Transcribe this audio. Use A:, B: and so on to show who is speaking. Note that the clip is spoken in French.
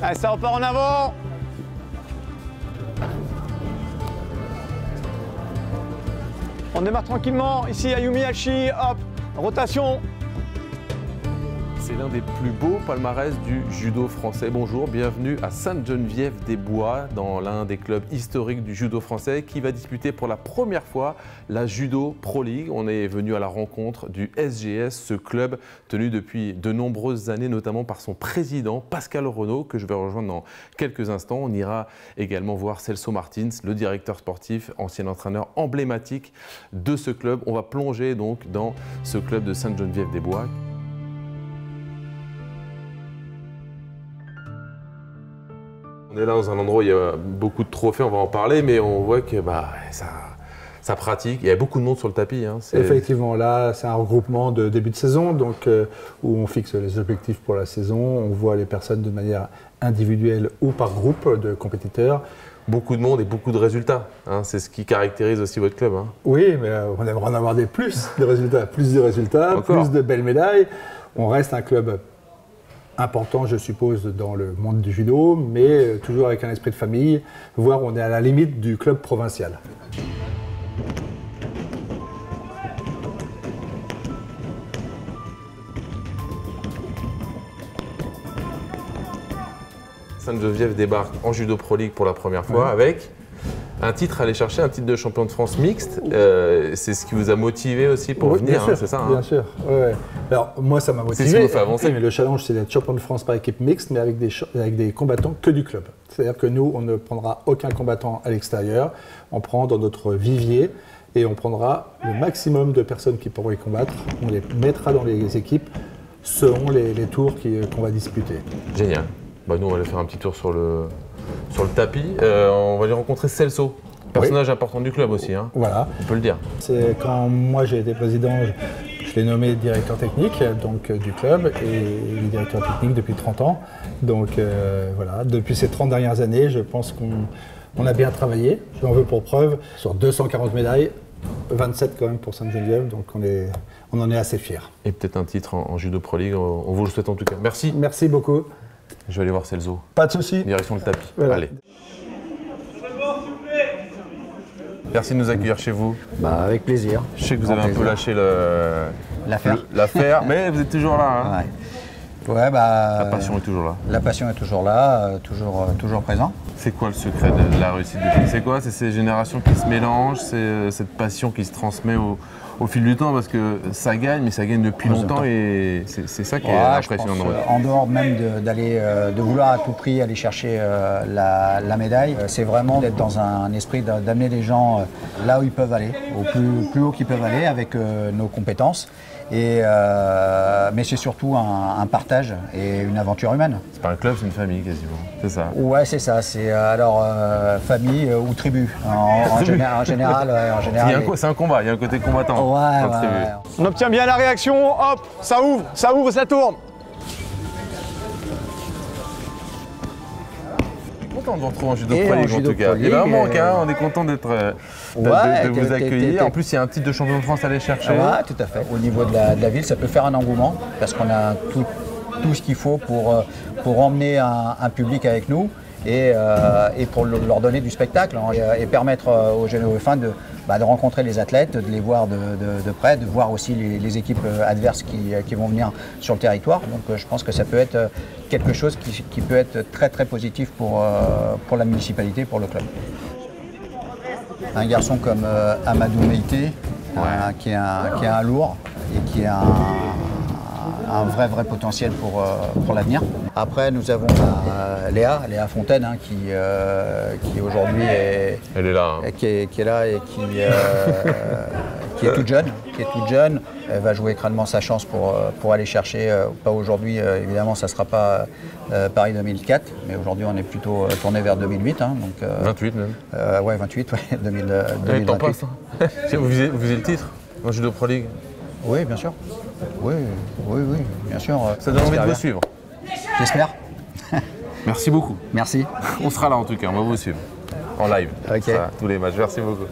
A: Allez, ça repart en avant. On démarre tranquillement. Ici, Ayumi Hachi, hop, rotation.
B: C'est l'un des plus beaux palmarès du judo français. Bonjour, bienvenue à Sainte-Geneviève-des-Bois, dans l'un des clubs historiques du judo français qui va disputer pour la première fois la Judo Pro League. On est venu à la rencontre du SGS, ce club tenu depuis de nombreuses années, notamment par son président Pascal Renaud, que je vais rejoindre dans quelques instants. On ira également voir Celso Martins, le directeur sportif, ancien entraîneur emblématique de ce club. On va plonger donc dans ce club de Sainte-Geneviève-des-Bois. On est là dans un endroit où il y a beaucoup de trophées, on va en parler, mais on voit que ça pratique. Il y a beaucoup de monde sur le tapis. Hein.
C: Effectivement, là, c'est un regroupement de début de saison, donc où on fixe les objectifs pour la saison. On voit les personnes de manière individuelle ou par groupe de compétiteurs.
B: Beaucoup de monde et beaucoup de résultats. Hein. C'est ce qui caractérise aussi votre club. Hein.
C: Oui, mais on aimerait en avoir plus de résultats, plus de belles médailles. On reste un club important, je suppose, dans le monde du judo, mais toujours avec un esprit de famille, voire on est à la limite du club provincial.
B: Sainte-Geneviève débarque en Judo Pro League pour la première fois avec un titre à aller chercher, un titre de champion de France mixte. C'est ce qui vous a motivé aussi pour venir, hein, c'est ça?
C: Bien sûr, ouais. Alors moi ça m'a motivé,
B: c'est ce qui vous fait avancer.
C: Mais le challenge c'est d'être champion de France par équipe mixte, mais avec des combattants que du club. C'est-à-dire que nous, on ne prendra aucun combattant à l'extérieur, on prend dans notre vivier et on prendra le maximum de personnes qui pourront y combattre, on les mettra dans les équipes selon les tours qu'on va disputer.
B: Génial. Bah, nous on va aller faire un petit tour sur le tapis. On va aller rencontrer Celso, personnage important du club aussi, hein.
C: Voilà.
B: On peut le dire.
C: C'est quand moi j'ai été président, je l'ai nommé directeur technique donc, du club et il est directeur technique depuis 30 ans. Donc voilà, depuis ces 30 dernières années, je pense qu'on a bien travaillé. J'en veux pour preuve, sur 240 médailles, 27 quand même pour Sainte-Geneviève, donc on en est assez fiers.
B: Et peut-être un titre en Judo Pro League, on vous le souhaite en tout cas. Merci.
C: Merci beaucoup.
B: Je vais aller voir Celso.
C: Pas de souci.
B: Direction le tapis.
C: Voilà.
B: Allez. Merci de nous accueillir chez vous.
D: Bah, avec plaisir.
B: Je sais que vous avez un peu lâché
D: l'affaire,
B: mais vous êtes toujours là. Hein.
D: Ouais, bah,
B: la passion est toujours là.
D: La passion est toujours là, toujours présent.
B: C'est quoi le secret de la réussite du club? C'est quoi? C'est ces générations qui se mélangent, c'est cette passion qui se transmet au fil du temps, parce que ça gagne, mais ça gagne depuis longtemps et c'est ça qui est impressionnant.
D: En dehors même de vouloir à tout prix aller chercher la médaille, c'est vraiment d'être dans un esprit d'amener les gens là où ils peuvent aller, au plus haut qu'ils peuvent aller avec nos compétences. Mais c'est surtout un partage et une aventure humaine.
B: C'est pas un club, c'est une famille quasiment, c'est ça?
D: Ouais, c'est ça. C'est alors famille ou tribu. En général.
B: C'est un combat, il y a un côté combattant.
D: Ouais.
A: On obtient bien la réaction, hop, ça ouvre, ça tourne.
B: Content de vous retrouver en Judo Pro League en tout cas. Il y a un manque, hein, on est content de vous accueillir. En plus, il y a un titre de champion de France à aller chercher.
D: Ouais, tout à fait. Au niveau de la ville, ça peut faire un engouement parce qu'on a tout ce qu'il faut pour emmener un public avec nous et pour leur donner du spectacle et permettre aux jeunes OF1 de rencontrer les athlètes, de les voir de près, de voir aussi les équipes adverses qui vont venir sur le territoire. Donc je pense que ça peut être quelque chose qui peut être très très positif pour la municipalité, pour le club. Un garçon comme Amadou Meïté, qui est un lourd et qui a un vrai potentiel pour l'avenir. Après, nous avons Léa Fontaine, hein, qui aujourd'hui est
B: là, hein.
D: qui est là et qui est toute jeune. Elle va jouer crânement sa chance pour aller chercher, pas aujourd'hui, évidemment, ça ne sera pas Paris 2004, mais aujourd'hui, on est plutôt tourné vers 2008. Hein, donc,
B: 28 même.
D: Ouais, 28, ouais, 2028.
B: Temps passe, hein. Vous visez le titre en Judo Pro League?
D: Oui, bien sûr. Oui, bien sûr.
B: Ça donne envie de vous suivre.
D: J'espère.
B: Merci beaucoup.
D: Merci.
B: On sera là en tout cas, on va vous suivre en live.
D: Ok.
B: Tous les matchs. Merci beaucoup.